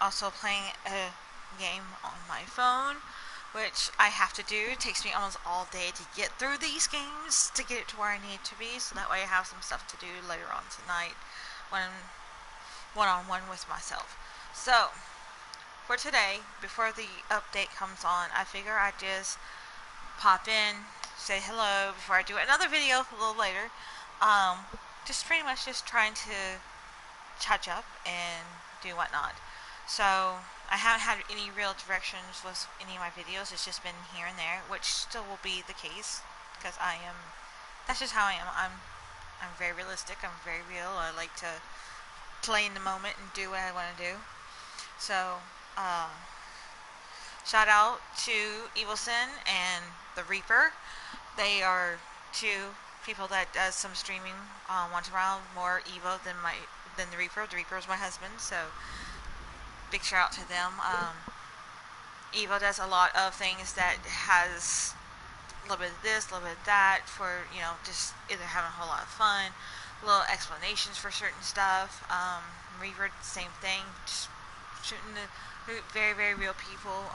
also playing a game on my phone, which I have to do. It takes me almost all day to get through these games to get it to where I need to be, so that way I have some stuff to do later on tonight when I'm one-on-one with myself. So, for today, before the update comes on, I figure I'd just pop in, say hello before I do another video a little later. Just pretty much just trying to catch up and do whatnot. So I haven't had any real directions with any of my videos. It's just been here and there, which still will be the case because I am. That's just how I am. I'm very realistic. I'm very real. I like to play in the moment and do what I want to do. So, shout out to Evil Sin and the Reaper. They are two people that does some streaming once around more Evo than the Reaper. The Reaper is my husband, so big shout out to them. Evo does a lot of things that has a little bit of this, a little bit of that for just either having a whole lot of fun, little explanations for certain stuff. Reaper, same thing, just shooting the very very real people.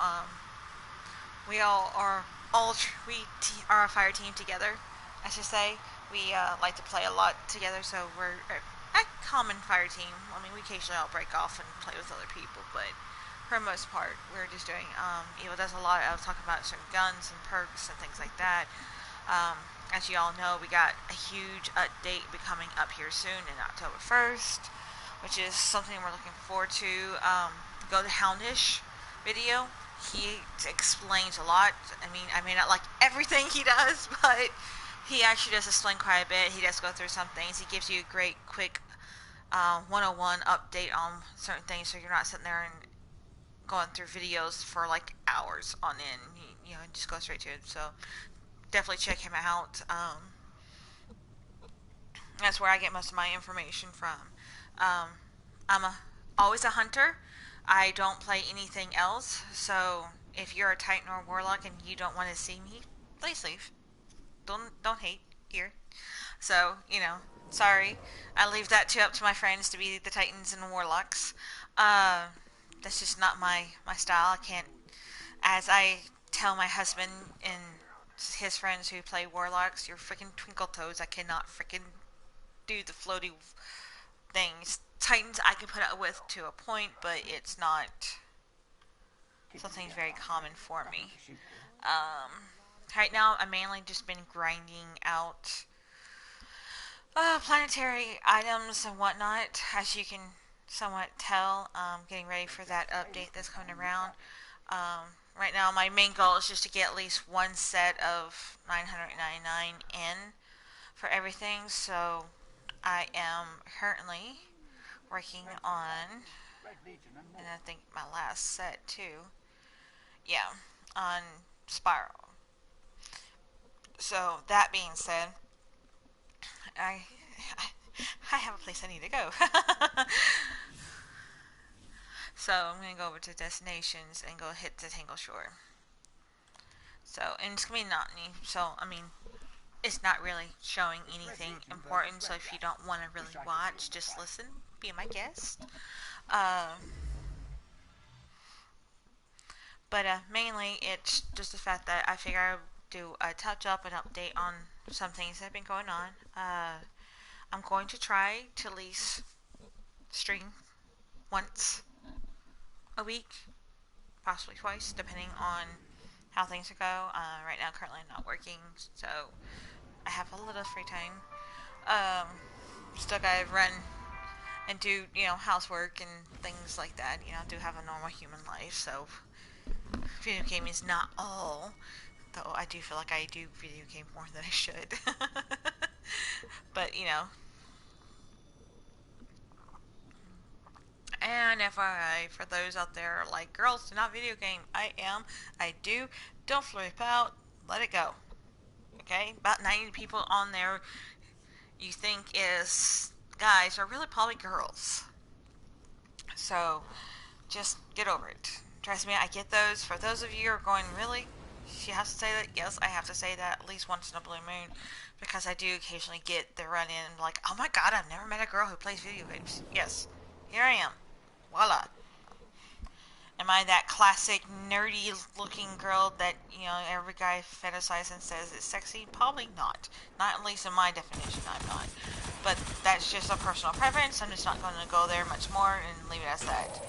We we are a fire team together. I should say we like to play a lot together, so we're a common fire team. I mean, we occasionally all break off and play with other people, but for the most part, we're just doing. Evo does a lot of talking about certain guns and perks and things like that. As you all know, we got a huge update coming up here soon in October 1st, which is something we're looking forward to. Go to Houndish video. He explains a lot. I mean, I may not like everything he does, but he actually does explain quite a bit. He does go through some things. He gives you a great, quick 101 update on certain things, so you're not sitting there and going through videos for like hours on end. He just goes straight to it. So definitely check him out. That's where I get most of my information from. I'm always a hunter. I don't play anything else. So if you're a Titan or a Warlock and you don't want to see me, please leave. Don't hate here. So sorry. I leave that up to my friends to be the Titans and Warlocks. That's just not my style. I can't. As I tell my husband and his friends who play Warlocks, you're freaking twinkle toes. I cannot freaking do the floaty things. Titans I can put up with to a point, but it's not something very common for me. Right now, I've mainly just been grinding out planetary items and whatnot, as you can somewhat tell. Getting ready for that update that's coming around. Right now, my main goal is just to get at least one set of 999 in for everything. So I am currently working on, and I think my last set too. Yeah, on Spiral. So that being said, I I have a place I need to go. So I'm gonna go over to destinations and go hit the Tangle Shore. So and it's gonna be Notney. So I mean, it's not really showing anything important. So if you don't want to really watch, just listen, be my guest. Uh, but mainly it's just the fact that I figure I would do a touch up and update on some things that have been going on. I'm going to try to at least stream once a week, possibly twice, depending on how things go. Right now, currently, I'm not working, so I have a little free time. Um, Still gotta run and do housework and things like that. I do have a normal human life, so video gaming is not all. Though I do feel like I do video game more than I should. But and FYI, for those out there like, girls do not video game. I am. I do. Don't flip out. Let it go. Okay? About 90 people on there you think is guys are really probably girls. So, just get over it. Trust me, I get those. For those of you who are going, really? She has to say that? Yes, I have to say that at least once in a blue moon. Because I do occasionally get the run in like, oh my god, I've never met a girl who plays video games. Yes, here I am. Voila. I that classic nerdy looking girl that, you know, every guy fantasizes and says is sexy? Probably not. Not at least in my definition, I'm not. But that's just a personal preference. I'm just not going to go there much more and leave it as that.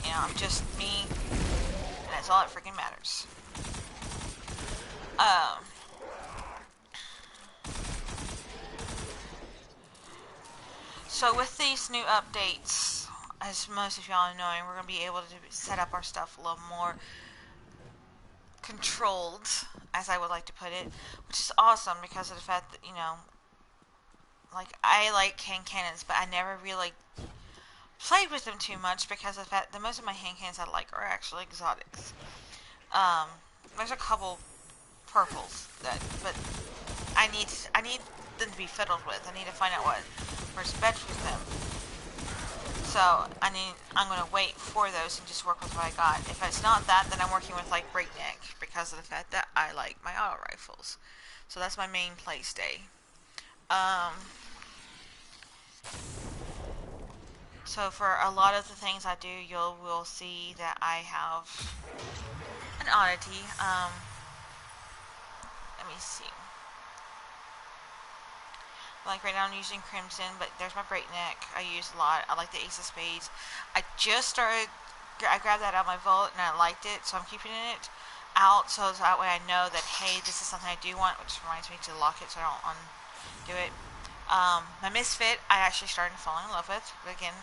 You know, I'm just me, and that's all that freaking matters. Um, so with these new updates, as most of y'all know, we're going to be able to set up our stuff a little more controlled, as I would like to put it, which is awesome because of the fact that, you know, like, I like hand cannons, but I never really played with them too much because of the fact that most of my hand cannons I like are actually exotics. Um, there's a couple purples that, but I need them to be fiddled with. I need to find out what works best with them. So I'm gonna wait for those and just work with what I got. If it's not that, then I'm working with like breakneck because of the fact that I like my auto rifles. So that's my main play stay. So for a lot of the things I do, you will see that I have an oddity. Let me see. Like right now I'm using Crimson, but there's my breakneck. I use a lot. I like the Ace of Spades. I grabbed that out of my vault and I liked it, so I'm keeping it out so that way I know that, hey, this is something I do want, which reminds me to lock it so I don't undo it. My Misfit, I actually started falling in love with. But again,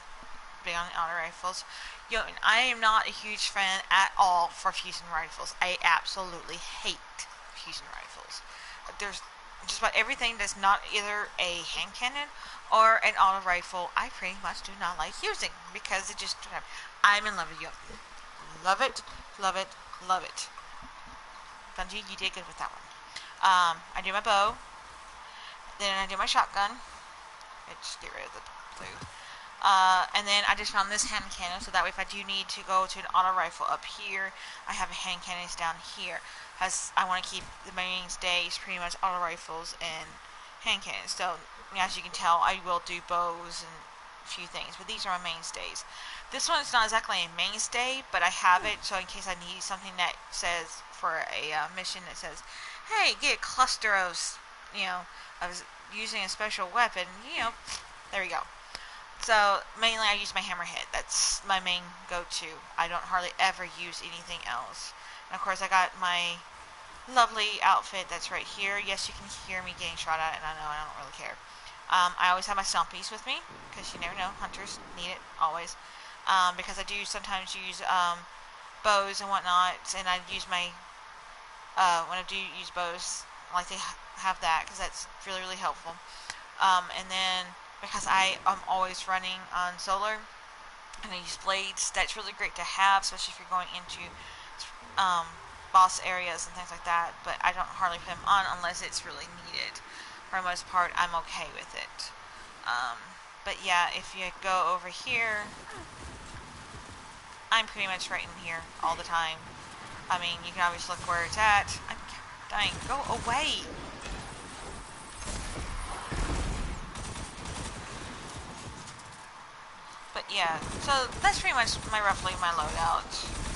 big on the auto rifles. Yo, and I am not a huge fan at all for fusion rifles. I absolutely hate fusion rifles. There's just about everything that's not either a hand cannon or an auto rifle I pretty much do not like using because it just, I'm in love with you. Love it, love it, love it. Bungie, you did good with that one. I do my bow, then I do my shotgun. Just get rid of the blue. And then I just found this hand cannon, so that way if I do need to go to an auto rifle up here, I have a hand cannons down here. As I want to keep the mainstays pretty much auto rifles and hand cannons. So as you can tell, I will do bows and a few things, but these are my mainstays. This one is not exactly a mainstay, but I have it so in case I need something that says for a mission that says, hey, get a cluster of, you know, of using a special weapon, you know, there we go. So mainly I use my hammerhead. That's my main go-to. I don't hardly ever use anything else. And of course I got my lovely outfit that's right here. Yes, you can hear me getting shot at, and I know I don't really care. I always have my stompies with me because you never know. Hunters need it always. Because I do sometimes use bows and whatnot, and I use my when I do use bows, I like to have that because that's really really helpful. And then because I am always running on solar and I use blades, that's really great to have, especially if you're going into boss areas and things like that. But I don't hardly put them on unless it's really needed. For the most part, I'm okay with it. But yeah, if you go over here, I'm pretty much right in here all the time. I mean, you can always look where it's at. I'm dying. Go away! But yeah, so that's pretty much roughly my loadout.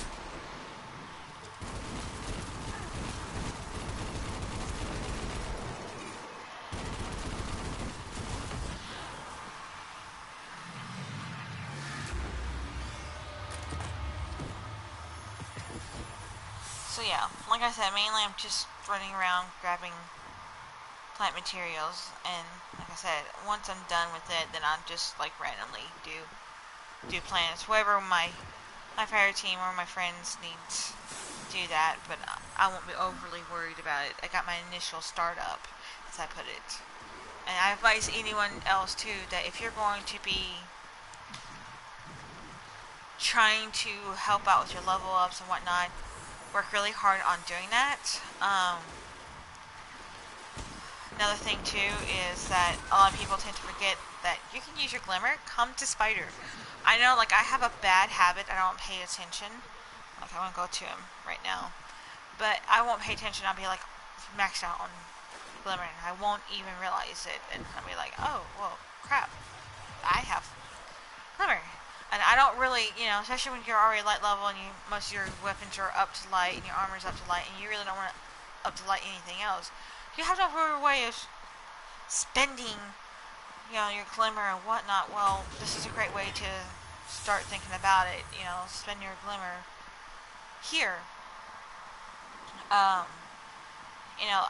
So yeah, like I said, mainly I'm just running around grabbing plant materials, and like I said, once I'm done with it, then I'll just like randomly do plants. Whoever my fire team or my friends needs do that, but I won't be overly worried about it. I got my initial startup, as I put it. And I advise anyone else too that if you're going to be trying to help out with your level ups and whatnot, work really hard on doing that. Another thing too is that a lot of people tend to forget that you can use your glimmer. Come to spider. I know, like, I have a bad habit. I don't pay attention. Like, I want to go to him right now, but I won't pay attention. I'll be like maxed out on glimmer, and I won't even realize it. And I'll be like, oh, well, crap. I have glimmer. And I don't really, especially when you're already light level and most of your weapons are up to light and your armor's up to light, and you really don't want to up to light anything else. You have no other way of spending, your glimmer and whatnot. Well, this is a great way to start thinking about it. Spend your glimmer here. Um,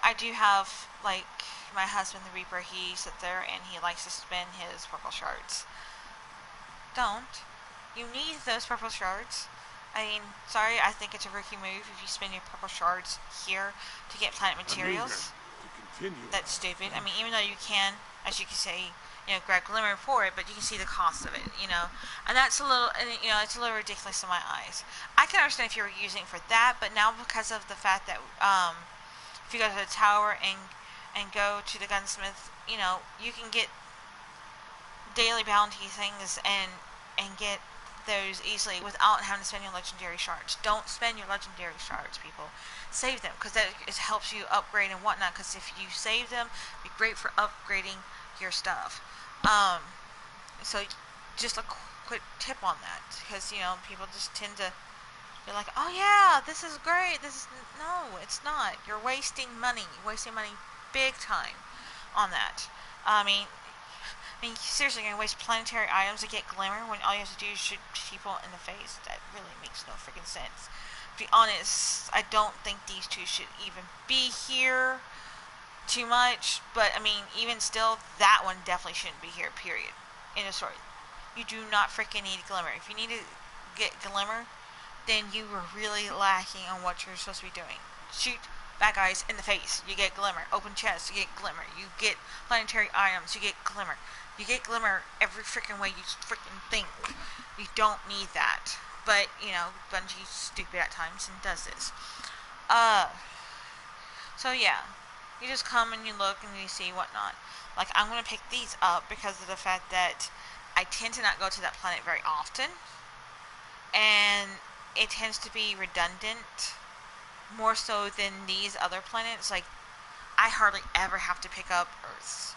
I do have, like, my husband, the Reaper, he sits there and he likes to spin his purple shards. Don't. You need those purple shards. I mean, sorry, I think it's a rookie move if you spend your purple shards here to get planet materials. That's stupid. I mean, even though you can, as you can say, grab glimmer for it, but you can see the cost of it, and that's a little, it's a little ridiculous in my eyes. I can understand if you were using it for that, but now because of the fact that, if you go to the tower and go to the gunsmith, you can get daily bounty things and get those easily without having to spend your legendary shards. Don't spend your legendary shards, people. Save them, because that helps you upgrade and whatnot, because if you save them, it'd be great for upgrading your stuff. So just a quick tip on that, because, people just tend to be like, oh yeah, this is great, no, it's not. You're wasting money big time on that. I mean, seriously, you're going to waste planetary items to get glimmer when all you have to do is shoot people in the face? That really makes no freaking sense. To be honest, I don't think these two should even be here too much, but, I mean, even still, that one definitely shouldn't be here, period. In a story. You do not freaking need glimmer. If you need to get glimmer, then you were really lacking on what you're supposed to be doing. Shoot bad guys in the face, you get glimmer. Open chests, you get glimmer. You get planetary items, you get glimmer. You get glimmer every freaking way you freaking think. You don't need that. But, Bungie's stupid at times and does this. So yeah. You just come and you look and you see whatnot. Like, I'm going to pick these up because of the fact that I tend to not go to that planet very often. And it tends to be redundant. More so than these other planets. Like, I hardly ever have to pick up Earths.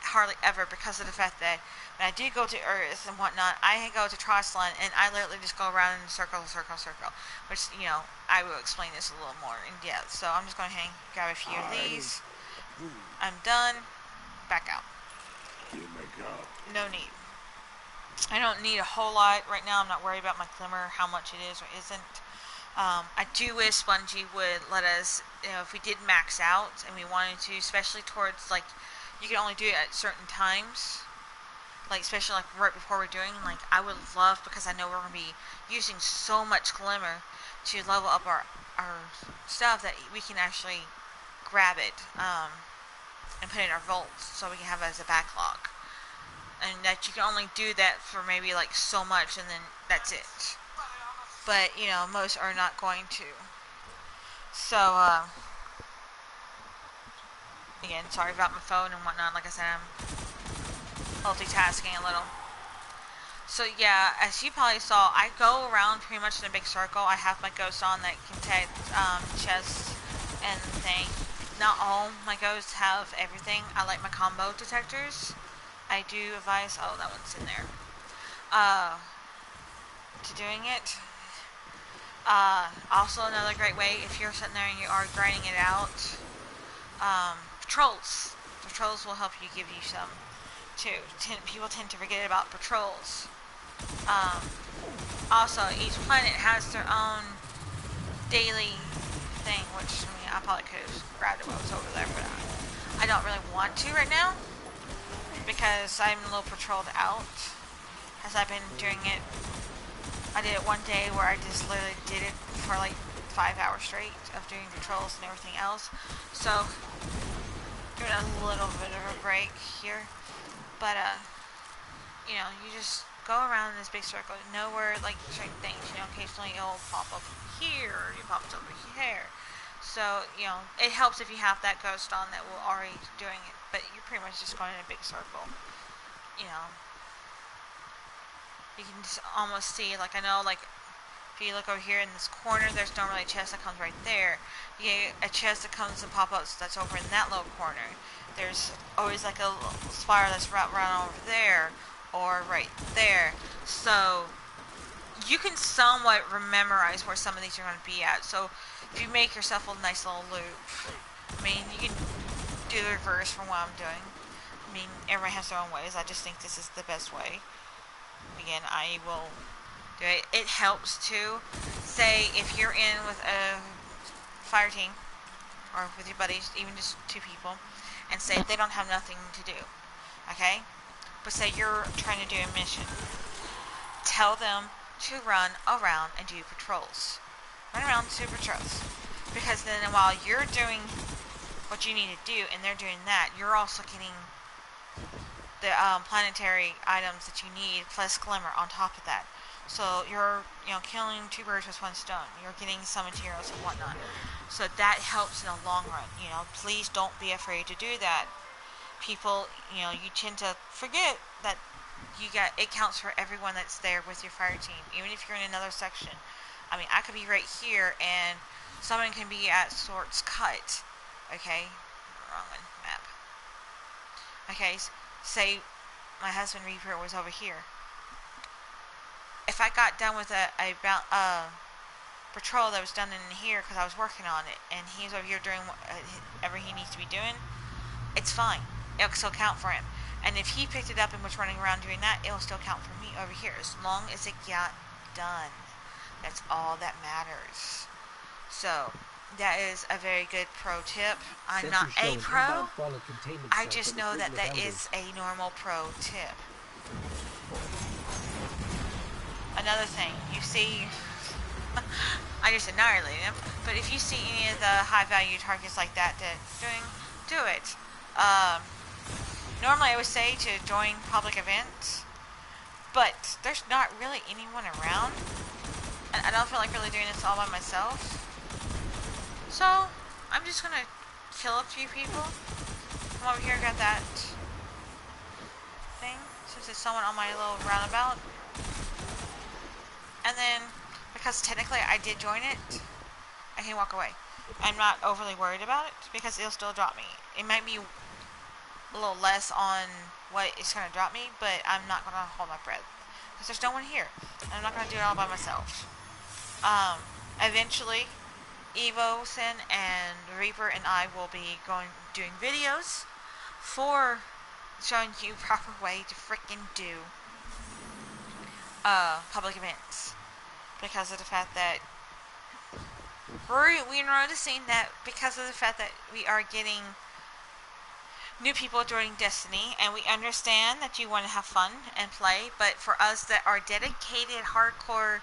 Hardly ever, because of the fact that when I do go to Earth and whatnot, I go to Trostland and I literally just go around in circle. Which, I will explain this a little more in depth. So I'm just going to grab a few of these. I'm done. Back out. No need. I don't need a whole lot right now. I'm not worried about my glimmer, how much it is or isn't. I do wish Bungie would let us, if we did max out and we wanted to, especially towards, like, you can only do it at certain times, like, especially, like, right before we're doing, like, I would love, because I know we're going to be using so much glimmer to level up our stuff, that we can actually grab it, and put it in our vaults, so we can have it as a backlog. And that you can only do that for maybe, like, so much, and then that's it. But, most are not going to. So, again, sorry about my phone and whatnot. Like I said, I'm multitasking a little. So, yeah, as you probably saw, I go around pretty much in a big circle. I have my ghost on that can take chests and thing. Not all my ghosts have everything. I like my combo detectors. I do advise, oh, that one's in there, to doing it. Also another great way, if you're sitting there and you are grinding it out, patrols. Patrols will help you, give you some, too. People tend to forget about patrols. Also, each planet has their own daily thing, which, I probably could have grabbed it while I was over there, but I don't really want to right now, because I'm a little patrolled out, as I've been doing it. I did it one day where I just literally did it for like 5 hours straight of doing patrols and everything else. So, doing a little bit of a break here. But, you just go around in this big circle. Know where, like, certain things, occasionally it'll pop up here, or it pops over here. So, it helps if you have that ghost on that will already doing it. But you're pretty much just going in a big circle. You can just almost see, like, I know, like, if you look over here in this corner, there's normally a chest that comes right there. You get a chest that comes and pop-ups that's over in that little corner. There's always, like, a little spire that's right over there. or right there. So you can somewhat memorize where some of these are going to be at. So if you make yourself a nice little loop, I mean, you can do the reverse from what I'm doing. I mean, everyone has their own ways. I just think this is the best way. Again, I will do it. It helps to say if you're in with a fire team or with your buddies, even just two people, and say they don't have nothing to do. Okay? But say you're trying to do a mission. Tell them to run around and do patrols. Run around and do patrols. Because then while you're doing what you need to do and they're doing that, you're also getting the planetary items that you need plus glimmer on top of that. So you're killing two birds with one stone. You're getting some materials and whatnot. So that helps in the long run. Please don't be afraid to do that. People, you tend to forget that it counts for everyone that's there with your fire team, even if you're in another section. I mean, I could be right here and someone can be at Sorts Cut. Okay, wrong one, map. Okay, say my husband Reaper was over here. If I got done with a patrol that was done in here because I was working on it, and he's over here doing whatever he needs to be doing, it's fine. It'll still count for him. And if he picked it up and was running around doing that, it'll still count for me over here, as long as it got done. That's all that matters. So, that is a very good pro tip. I'm not a pro. I just know that that is a normal pro tip. Another thing, you see, I just annihilated him, but if you see any of the high value targets like that do it. Normally I would say to join public events, but there's not really anyone around, and I don't feel like really doing this all by myself. So I'm just gonna kill a few people. Come over here, got that thing, since there's someone on my little roundabout. And then, because technically I did join it, I can walk away. I'm not overly worried about it, because it'll still drop me. It might be a little less on what it's going to drop me, but I'm not going to hold my breath. Because there's no one here. I'm not going to do it all by myself. Eventually, Evosin and Reaper and I will be doing videos for showing you proper way to freaking do public events. Because of the fact that we're noticing that because of the fact that we are getting new people joining Destiny, and we understand that you want to have fun and play, but for us that are dedicated, hardcore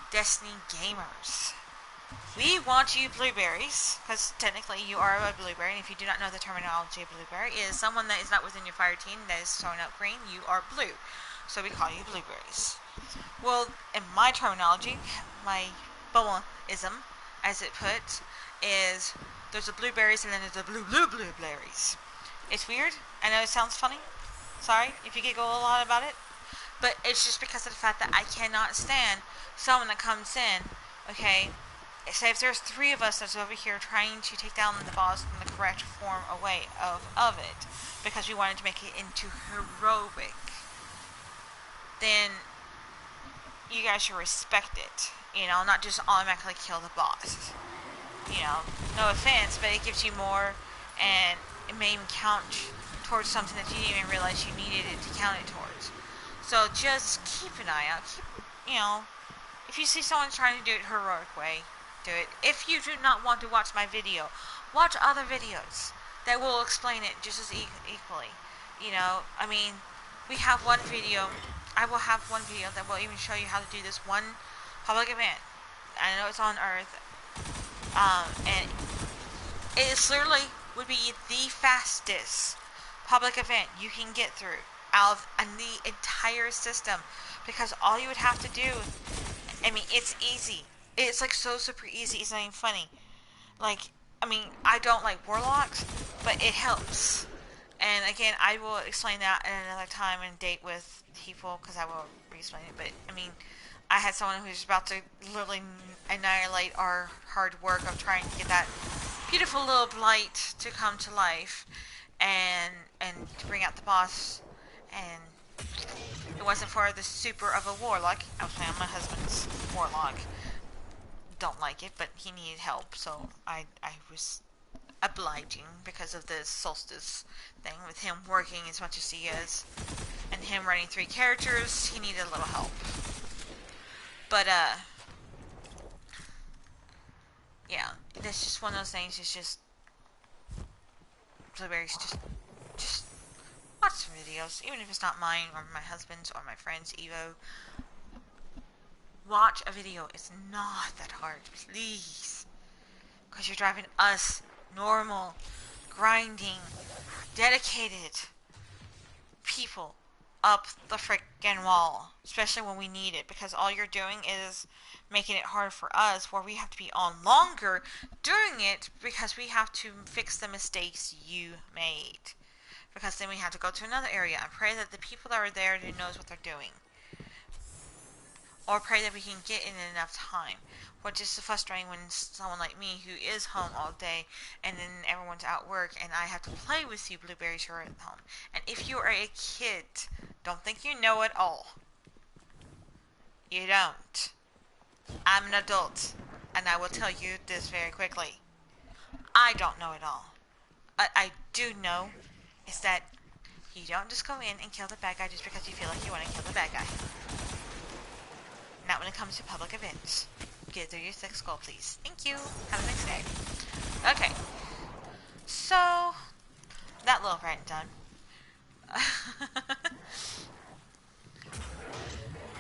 Destiny gamers, we want you blueberries, because technically you are a blueberry, and if you do not know the terminology of blueberry, it is someone that is not within your fire team that is showing up green, you are blue. So we call you blueberries. Well, in my terminology, my Bulma-ism, as it puts, is there's the blueberries and then there's the blueberries. It's weird. I know it sounds funny. Sorry if you giggle a lot about it. But it's just because of the fact that I cannot stand someone that comes in, okay, say if there's three of us that's over here trying to take down the boss in the correct form away of it, because we wanted to make it into heroic, then you guys should respect it. Not just automatically kill the boss. No offense, but it gives you more, and it may even count towards something that you didn't even realize you needed it to count it towards. So just keep an eye out. If you see someone trying to do it heroic way, do it. If you do not want to watch my video, watch other videos that will explain it just as equally. We have one video. I will have one video that will even show you how to do this one public event. I know it's on Earth, and it is literally would be the fastest public event you can get through out of the entire system, because all you would have to do, it's easy. It's like so super easy. It's not even funny. I don't like warlocks, but it helps. And again, I will explain that at another time and date with people, because I will re-explain it. But I had someone who's about to literally annihilate our hard work of trying to get that beautiful little blight to come to life, and to bring out the boss, and It wasn't for the super of a warlock. I was playing on my husband's warlock. Don't like it, but he needed help, so I was obliging because of the solstice thing with him working as much as he is and him running 3 characters. He needed a little help, but yeah, that's just one of those things. It's just Blueberries. Just watch some videos, even if it's not mine or my husband's or my friend's Evo. Watch a video. It's not that hard, please, because you're driving us normal, grinding, dedicated people up the frickin' wall, especially when we need it, because all you're doing is making it hard for us, where we have to be on longer doing it because we have to fix the mistakes you made, because then we have to go to another area and pray that the people that are there who knows what they're doing, or pray that we can get in enough time, which is frustrating when someone like me who is home all day and then everyone's at work and I have to play with you Blueberries who are at home. And if you are a kid, don't think you know it all. You don't. I'm an adult, and I will tell you this very quickly. I don't know it all. What I do know is that you don't just go in and kill the bad guy just because you feel like you want to kill the bad guy. Not when it comes to public events. Get through your 6th goal, please. Thank you. Have a nice day. Okay. So, that little rant done.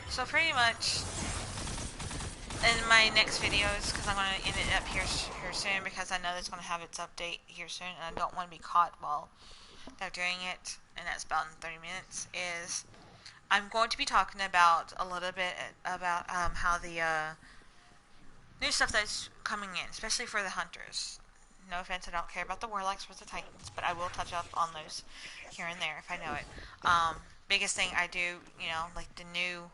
So pretty much, in my next videos, because I'm going to end it up here soon, because I know it's going to have its update here soon, and I don't want to be caught while they're doing it, and that's about in 30 minutes, is I'm going to be talking about a little bit about how the new stuff that's coming in, especially for the hunters. No offense, I don't care about the warlocks or the titans, but I will touch up on those here and there if I know it. Biggest thing I do, like the new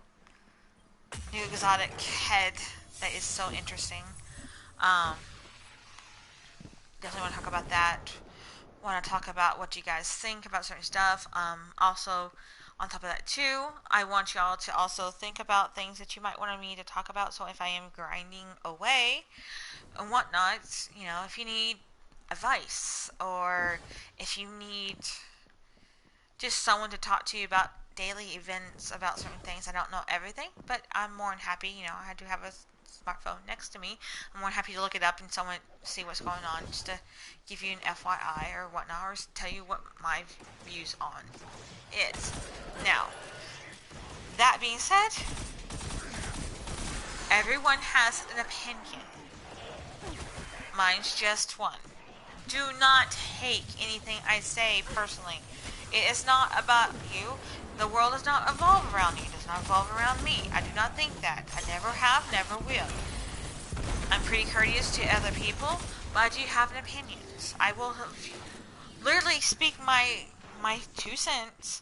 exotic head that is so interesting. Definitely want to talk about that. Want to talk about what you guys think about certain stuff. Also, on top of that too, I want y'all to also think about things that you might want me to talk about. So if I am grinding away and whatnot, if you need advice, or if you need just someone to talk to you about daily events, about certain things. I don't know everything, but I'm more than happy. I do have a smartphone next to me. I'm more than happy to look it up and someone see what's going on, just to give you an FYI or whatnot, or tell you what my views on is. Now, that being said, everyone has an opinion. Mine's just one. Do not take anything I say personally. It is not about you. The world does not evolve around you. It does not evolve around me. I do not think that. I never have, never will. I'm pretty courteous to other people, but I do have an opinion. I will literally speak my 2 cents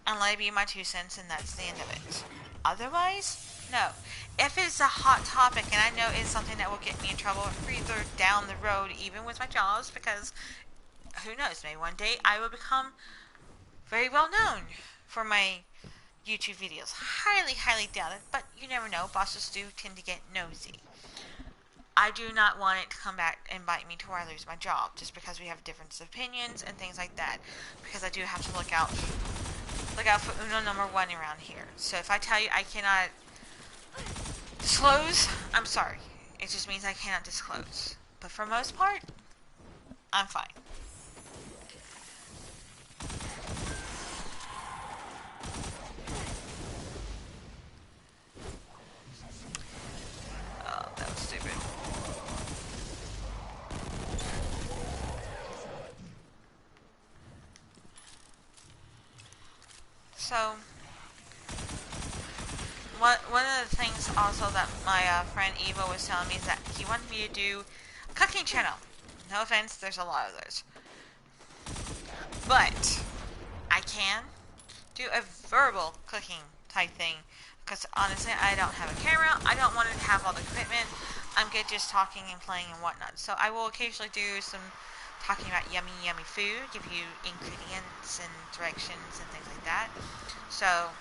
and let it be my 2 cents, and that's the end of it. Otherwise, no. If it's a hot topic and I know it's something that will get me in trouble further down the road, even with my jobs, because who knows, maybe one day I will become very well known for my YouTube videos. Highly, highly doubt it, but you never know. Bosses do tend to get nosy. I do not want it to come back and bite me to where I lose my job, just because we have different opinions and things like that. Because I do have to look out for Uno number 1 around here. So if I tell you I cannot disclose, I'm sorry. It just means I cannot disclose. But for most part, I'm fine. Oh, that was stupid. So, one of the things also that my friend Eva was telling me is that he wanted me to do a cooking channel. No offense, there's a lot of those. But I can do a verbal cooking type thing, because honestly I don't have a camera. I don't want to have all the equipment. I'm good just talking and playing and whatnot. So I will occasionally do some talking about yummy, yummy food, give you ingredients and directions and things like that. So,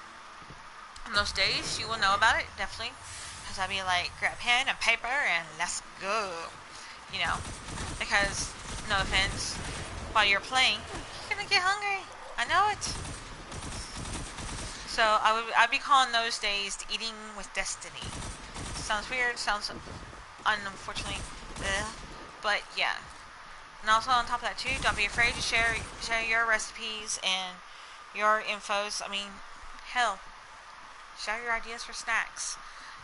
on those days, you will know about it, definitely. Because I'll be like, grab pen and paper and let's go. You know, because, no offense, while you're playing, you're gonna get hungry. I know it. So, I'd be calling those days eating with destiny. Sounds weird, sounds unfortunately, but yeah. And also on top of that too, don't be afraid to share your recipes and your infos. I mean, hell, share your ideas for snacks.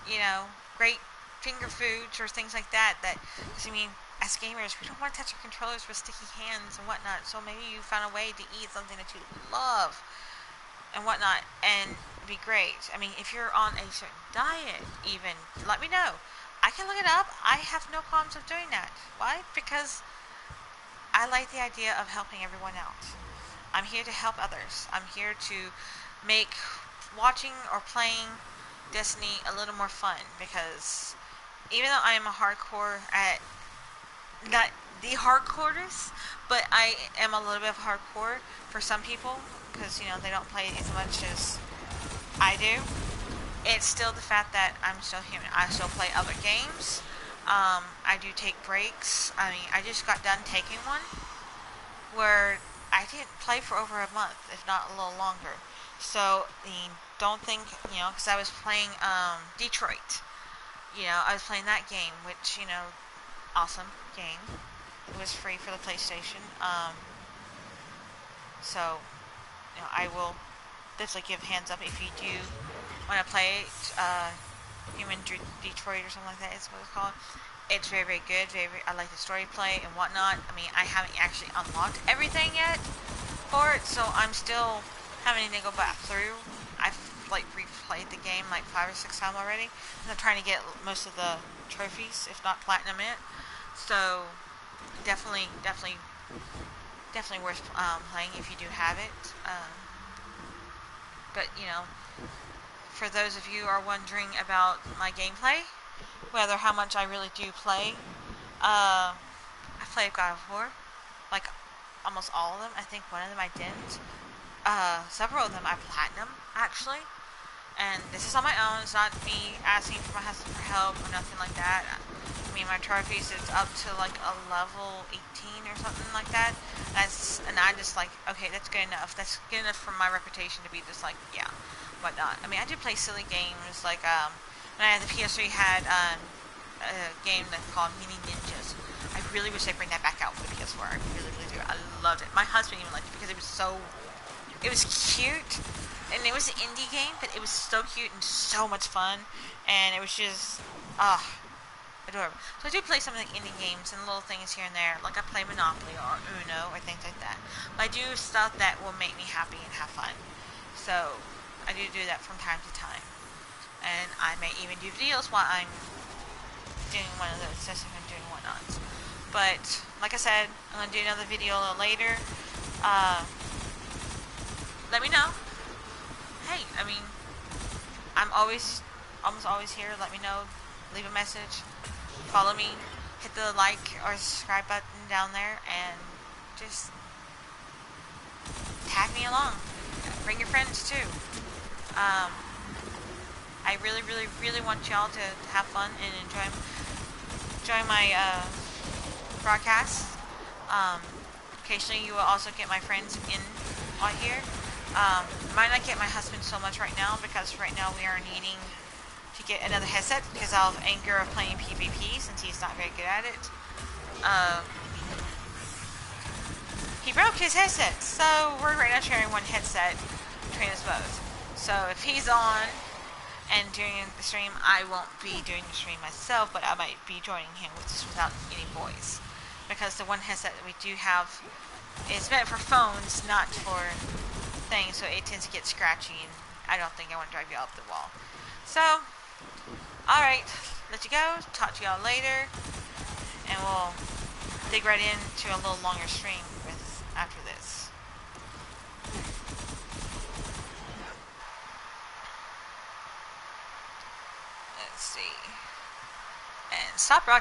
You know, great finger foods or things like that. Cause I mean, as gamers, we don't want to touch our controllers with sticky hands and whatnot. So maybe you found a way to eat something that you love and whatnot, and it'd be great. I mean, if you're on a certain diet, even, let me know. I can look it up. I have no problems with doing that. Why? Because I like the idea of helping everyone out. I'm here to help others. I'm here to make watching or playing Destiny a little more fun, because even though I am a hardcore at, not the hardcorest, but I am a little bit of hardcore for some people, because, you know, they don't play as much as I do. It's still the fact that I'm still human. I still play other games. I do take breaks. I mean, I just got done taking one where I didn't play for over a month, if not a little longer. So, I mean, don't think, you know, because I was playing Detroit. You know, I was playing that game, which, you know, awesome game. It was free for the PlayStation. So, you know, I will definitely give hands up if you do want to play Human Detroit or something like that. Is what it's called. It's very, very good. I like the story play and whatnot. I mean, I haven't actually unlocked everything yet for it, so I'm still having to go back through. I've like replayed the game like 5 or 6 times already, and I'm trying to get most of the trophies, if not platinum in it. So definitely worth playing if you do have it. But you know, for those of you who are wondering about my gameplay, whether how much I really do play, I played God of War, like almost all of them. I think one of them I didn't. Several of them I platinum actually, and this is on my own. It's not me asking for my husband for help or nothing like that. I mean, my trophies is up to like a level 18 or something like that. And I just like, okay, that's good enough. That's good enough for my reputation to be just like, yeah, whatnot. I mean, I do play silly games like when I had the PS3, had a game that's called Mini Ninjas. I really wish they'd bring that back out for the PS4. I really, really do. I loved it. My husband even liked it because it was cute, and it was an indie game, but it was so cute and so much fun, and it was just, adorable. So I do play some of the indie games and little things here and there, like I play Monopoly or Uno or things like that. But I do stuff that will make me happy and have fun. So I do that from time to time, and I may even do videos while I'm doing one of those sessions and doing whatnot. But like I said, I'm gonna do another video a little later. Let me know. Hey, I mean, I'm almost always here. Let me know. Leave a message. Follow me. Hit the like or subscribe button down there, and just tag me along. Bring your friends too. I really, really, really want y'all to have fun and enjoy my broadcasts. Occasionally, you will also get my friends in on here. Might not get my husband so much right now, because right now we are needing to get another headset because of anger of playing PvP, since he's not very good at it. He broke his headset, so we're right now sharing one headset between us both. So if he's on and doing the stream, I won't be doing the stream myself, but I might be joining him without any voice, because the one headset that we do have is meant for phones, not for things, so it tends to get scratchy, and I don't think I want to drive you up the wall. So, alright, let you go, talk to y'all later, and we'll dig right into a little longer stream after this. Let's see. And stop